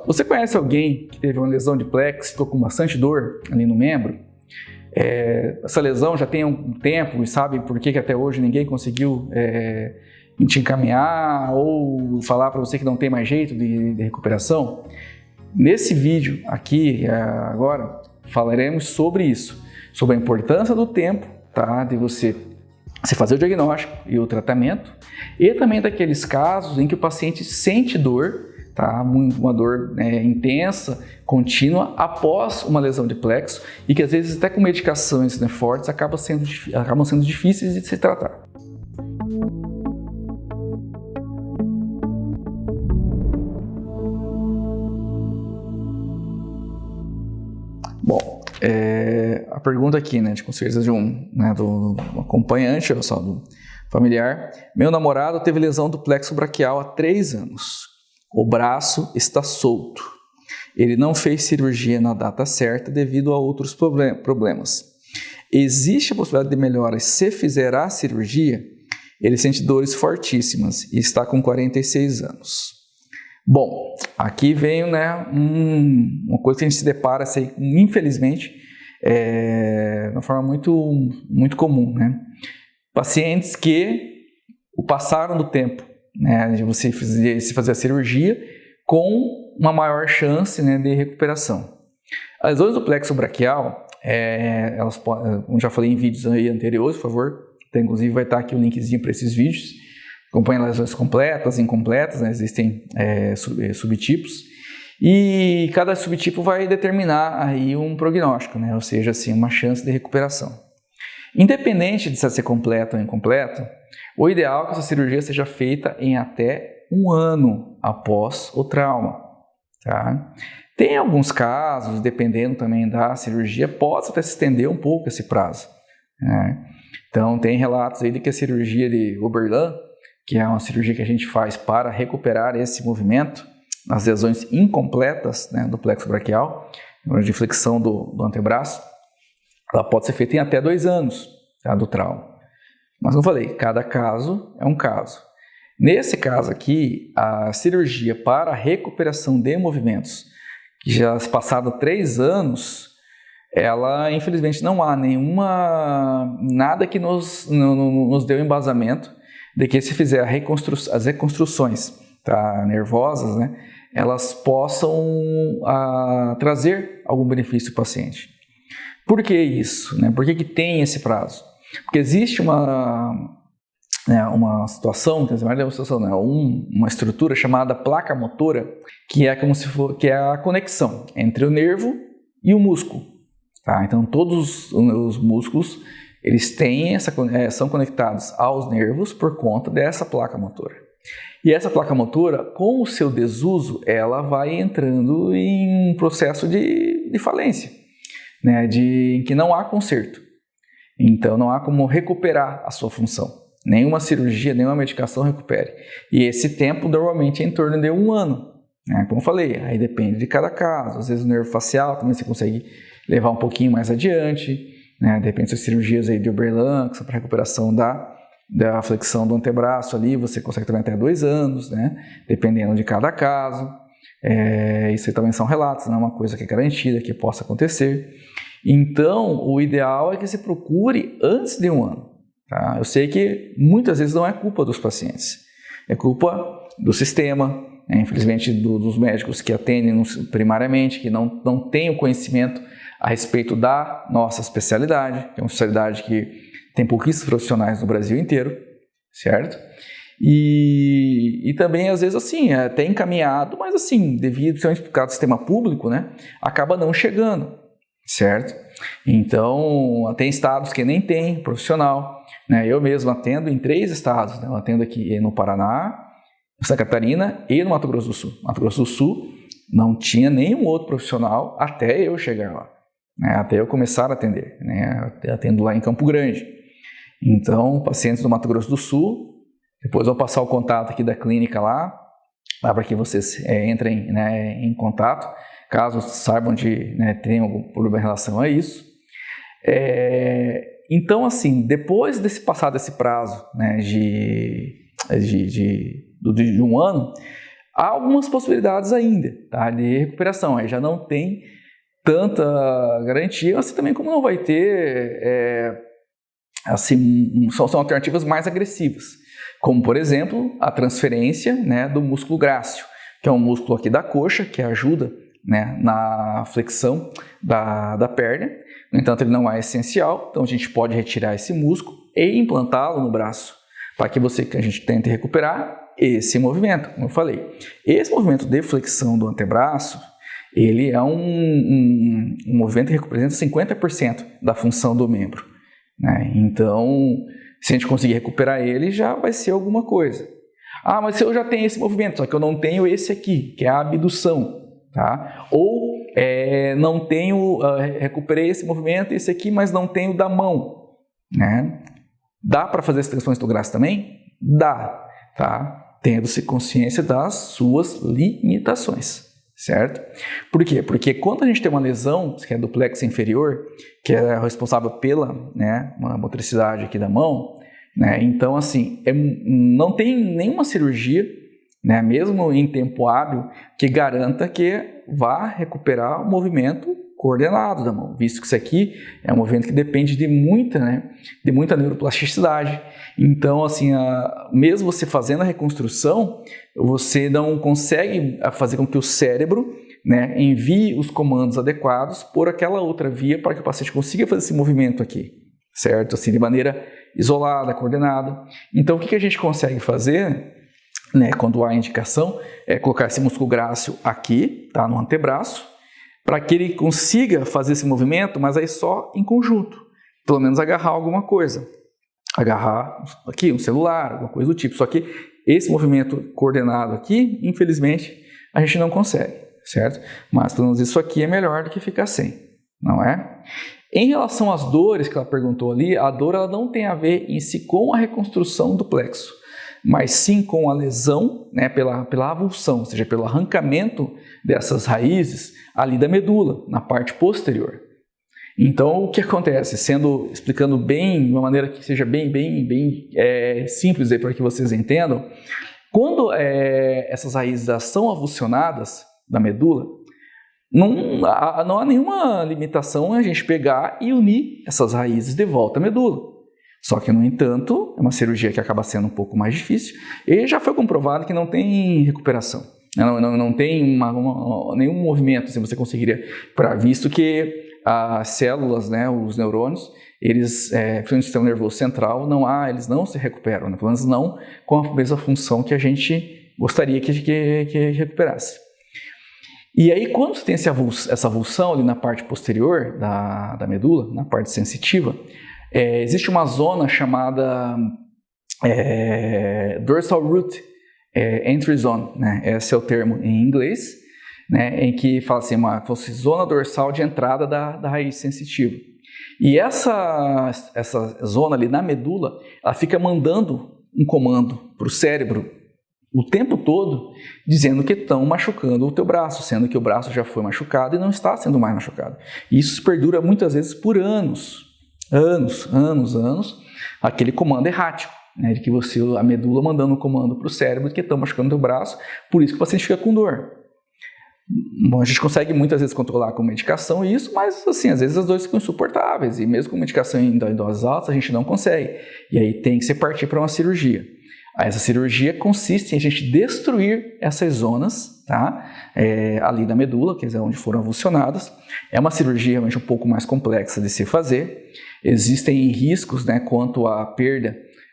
Você conhece alguém que teve uma lesão de plexo, ficou com bastante dor ali no membro? Essa lesão já tem um tempo e sabe por que até hoje ninguém conseguiu te encaminhar ou falar para você que não tem mais jeito de recuperação? Nesse vídeo aqui, agora, falaremos sobre isso, sobre a importância do tempo, tá? De você fazer o diagnóstico e o tratamento, e também daqueles casos em que o paciente sente dor, tá? Uma dor intensa, contínua, após uma lesão de plexo, e que às vezes até com medicações fortes acabam sendo difíceis de se tratar. Bom, a pergunta aqui, com certeza de do acompanhante, do familiar. Meu namorado teve lesão do plexo braquial há 3 anos. O braço está solto. Ele não fez cirurgia na data certa devido a outros problemas. Existe a possibilidade de melhora se fizer a cirurgia? Ele sente dores fortíssimas e está com 46 anos. Bom, aqui vem uma coisa que a gente se depara, infelizmente, de uma forma muito comum. Pacientes que passaram do tempo de você fazer a cirurgia com uma maior chance de recuperação. As lesões do plexo braquial, elas podem, como já falei em vídeos anteriores, por favor, inclusive vai estar aqui o linkzinho para esses vídeos. Acompanha lesões completas, incompletas, existem subtipos, e cada subtipo vai determinar aí um prognóstico, ou seja, assim, uma chance de recuperação. Independente de ser completo ou incompleto, o ideal é que essa cirurgia seja feita em até 1 ano após o trauma. Tá? Tem alguns casos, dependendo também da cirurgia, pode até se estender um pouco esse prazo. Então, tem relatos aí de que a cirurgia de Oberlin, que é uma cirurgia que a gente faz para recuperar esse movimento, as lesões incompletas do plexo braquial, de flexão do antebraço, ela pode ser feita em até 2 anos do trauma. Mas como eu falei, cada caso é um caso. Nesse caso aqui, a cirurgia para a recuperação de movimentos, que já se passaram 3 anos, ela infelizmente não há nada que nos dê um embasamento de que se fizer as reconstruções nervosas, elas possam trazer algum benefício para o paciente. Por que isso? Por que tem esse prazo? Porque existe uma situação, uma estrutura chamada placa motora, que é como se for, que é a conexão entre o nervo e o músculo. Tá? Então todos os músculos eles são conectados aos nervos por conta dessa placa motora. E essa placa motora, com o seu desuso, ela vai entrando em um processo de falência, em que não há conserto. Então não há como recuperar a sua função. Nenhuma cirurgia, nenhuma medicação recupere. E esse tempo normalmente é em torno de 1 ano. Como eu falei, aí depende de cada caso. Às vezes o nervo facial também você consegue levar um pouquinho mais adiante. Depende das cirurgias aí de Oberlin, que são para recuperação da flexão do antebraço ali, você consegue também até 2 anos, dependendo de cada caso. Isso aí também são relatos, não é uma coisa que é garantida que possa acontecer. Então, o ideal é que se procure antes de 1 ano. Tá? Eu sei que muitas vezes não é culpa dos pacientes, é culpa do sistema, infelizmente dos médicos que atendem primariamente, que não têm o conhecimento a respeito da nossa especialidade, que é uma especialidade que tem pouquíssimos profissionais no Brasil inteiro, certo? E também, às vezes, assim, é até encaminhado, mas assim, devido ao sistema público, acaba não chegando, certo? Então, tem estados que nem tem profissional, eu mesmo atendo em 3 estados, eu atendo aqui no Paraná, Santa Catarina e no Mato Grosso do Sul. Mato Grosso do Sul não tinha nenhum outro profissional até eu chegar lá, até eu começar a atender, eu atendo lá em Campo Grande. Então, pacientes do Mato Grosso do Sul, depois eu vou passar o contato aqui da clínica lá para que vocês entrem em contato, caso saibam tenham algum problema em relação a isso. Então, assim, depois desse passado esse prazo de 1 ano, Há algumas possibilidades ainda, tá, de recuperação, aí já não tem tanta garantia, assim também como não vai ter, assim, são alternativas mais agressivas, como por exemplo a transferência, né, do músculo grácil, que é um músculo aqui da coxa que ajuda, né, na flexão da perna. No entanto, ele não é essencial, então a gente pode retirar esse músculo e implantá-lo no braço, para que a gente tente recuperar esse movimento, como eu falei. Esse movimento de flexão do antebraço, ele é um movimento que representa 50% da função do membro, né? Então, se a gente conseguir recuperar ele, já vai ser alguma coisa. Ah, mas se eu já tenho esse movimento, só que eu não tenho esse aqui, que é a abdução, tá? Ou não tenho, recuperei esse movimento, esse aqui, mas não tenho da mão, né? Dá para fazer as extensões do braço também? Dá, tá? Tendo-se consciência das suas limitações, certo? Por quê? Porque quando a gente tem uma lesão, que é do plexo inferior, que é responsável pela, né, uma motricidade aqui da mão, né? Então, assim, não tem nenhuma cirurgia, né, mesmo em tempo hábil, que garanta que vá recuperar o movimento coordenado da mão, visto que isso aqui é um movimento que depende de muita, né, de muita neuroplasticidade. Então, assim, mesmo você fazendo a reconstrução, você não consegue fazer com que o cérebro, né, envie os comandos adequados por aquela outra via para que o paciente consiga fazer esse movimento aqui, certo? Assim, de maneira isolada, coordenada. Então, o que a gente consegue fazer, né, quando há indicação, é colocar esse músculo grácil aqui, tá, no antebraço, para que ele consiga fazer esse movimento, mas aí só em conjunto, pelo menos agarrar alguma coisa, agarrar aqui um celular, alguma coisa do tipo. Só que esse movimento coordenado aqui, infelizmente, a gente não consegue, certo? Mas pelo menos isso aqui é melhor do que ficar sem, não é? Em relação às dores que ela perguntou ali, a dor ela não tem a ver em si com a reconstrução do plexo, mas sim com a lesão, né, pela avulsão, ou seja, pelo arrancamento dessas raízes ali da medula, na parte posterior. Então, o que acontece? Explicando bem, de uma maneira que seja bem simples para que vocês entendam, quando essas raízes são avulsionadas da medula, não há nenhuma limitação em a gente pegar e unir essas raízes de volta à medula. Só que, no entanto, é uma cirurgia que acaba sendo um pouco mais difícil e já foi comprovado que não tem recuperação. Não tem nenhum movimento assim, você conseguiria, visto que as células, né, os neurônios, eles, no sistema nervoso central, eles não se recuperam, né? Pelo menos não com a mesma função que a gente gostaria que recuperasse. E aí, quando você tem essa avulsão ali na parte posterior da medula, na parte sensitiva, existe uma zona chamada dorsal root entry zone, né? Esse é o termo em inglês, né? Em que fala assim, fosse zona dorsal de entrada da raiz sensitiva. E essa zona ali na medula, ela fica mandando um comando para o cérebro o tempo todo, dizendo que estão machucando o teu braço, sendo que o braço já foi machucado e não está sendo mais machucado. E isso perdura muitas vezes por anos, aquele comando errático, né, de que a medula mandando um comando para o cérebro de que estão machucando o teu braço, por isso que o paciente fica com dor. Bom, a gente consegue muitas vezes controlar com medicação isso, mas assim, às vezes as dores ficam insuportáveis e mesmo com medicação em doses altas a gente não consegue. E aí tem que se partir para uma cirurgia. Essa cirurgia consiste em a gente destruir essas zonas, tá? Ali da medula, que é onde foram avulsionadas. É uma cirurgia realmente um pouco mais complexa de se fazer. Existem riscos, né, quanto à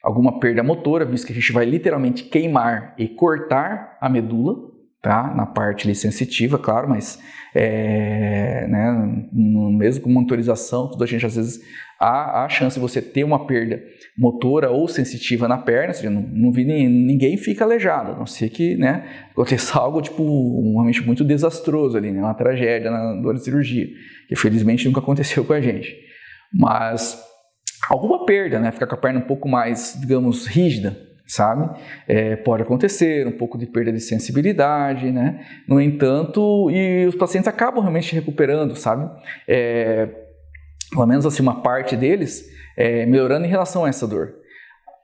alguma perda motora, visto que a gente vai literalmente queimar e cortar a medula, tá? Na parte ali sensitiva, claro, mas né, mesmo com monitorização, tudo, a gente às vezes há a chance de você ter uma perda motora ou sensitiva na perna, ou seja, não vi ninguém fica aleijado, a não ser que, né, aconteça algo realmente muito desastroso ali, né, uma tragédia na hora de cirurgia, que felizmente nunca aconteceu com a gente. Mas alguma perda, né, ficar com a perna um pouco mais, digamos, rígida, sabe? Pode acontecer, um pouco de perda de sensibilidade, né? No entanto, e os pacientes acabam realmente recuperando, sabe? Pelo menos assim, uma parte deles melhorando em relação a essa dor.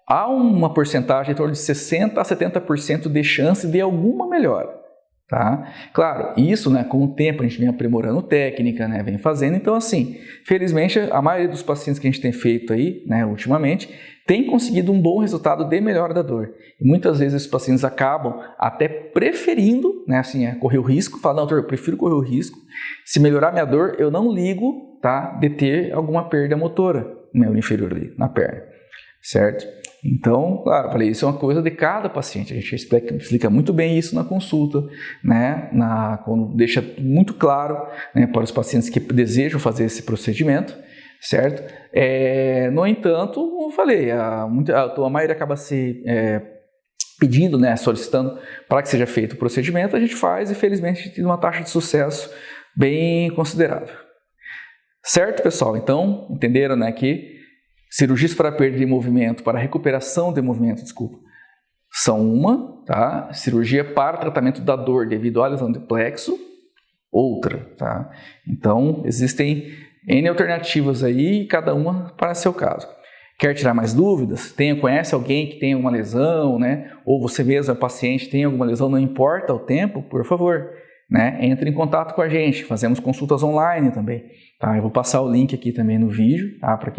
Há uma porcentagem em torno de 60% a 70% de chance de alguma melhora. Tá? Claro, isso, né, com o tempo a gente vem aprimorando técnica, né, vem fazendo, então assim, felizmente a maioria dos pacientes que a gente tem feito aí, né, ultimamente, tem conseguido um bom resultado de melhora da dor. E muitas vezes os pacientes acabam até preferindo, né, assim, correr o risco, falar, não, doutor, eu prefiro correr o risco, se melhorar minha dor, eu não ligo, tá, de ter alguma perda motora no membro inferior ali, na perna, certo? Então, claro, eu falei, isso é uma coisa de cada paciente, a gente explica muito bem isso na consulta, né, quando deixa muito claro, né, para os pacientes que desejam fazer esse procedimento, certo? No entanto, como eu falei, a maioria acaba se pedindo, né, solicitando para que seja feito o procedimento, a gente faz e felizmente a gente tem uma taxa de sucesso bem considerável. Certo, pessoal? Então, entenderam, né, que cirurgias para perda de movimento, para recuperação de movimento, são uma, tá? Cirurgia para tratamento da dor devido à lesão de plexo, outra, tá? Então, existem N alternativas aí, cada uma para seu caso. Quer tirar mais dúvidas? Conhece alguém que tem alguma lesão, né? Ou você mesmo é paciente, tem alguma lesão, não importa o tempo, por favor, né? Entre em contato com a gente, fazemos consultas online também, tá? Eu vou passar o link aqui também no vídeo, tá? Para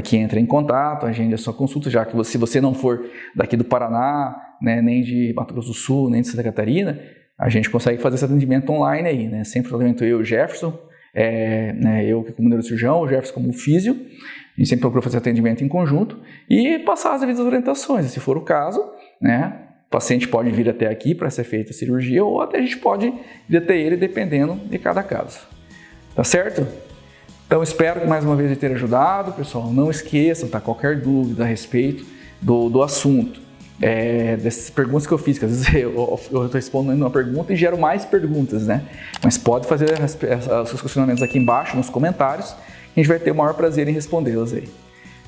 que entre em contato, agende a sua consulta, já que se você não for daqui do Paraná, né, nem de Mato Grosso do Sul, nem de Santa Catarina, a gente consegue fazer esse atendimento online aí, né? Sempre tratamento eu e o Jefferson, né, eu como neurocirurgião, o Jefferson como físio, a gente sempre procura fazer atendimento em conjunto e passar as devidas orientações, se for o caso, né? O paciente pode vir até aqui para ser feita a cirurgia ou até a gente pode ir até ele dependendo de cada caso. Tá certo? Então espero que mais uma vez eu tenha ajudado, pessoal. Não esqueçam, tá? Qualquer dúvida a respeito do assunto, dessas perguntas que eu fiz, que às vezes eu estou respondendo uma pergunta e gero mais perguntas, né? Mas pode fazer os seus questionamentos aqui embaixo nos comentários, a gente vai ter o maior prazer em respondê-las aí.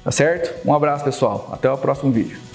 Tá certo? Um abraço, pessoal. Até o próximo vídeo.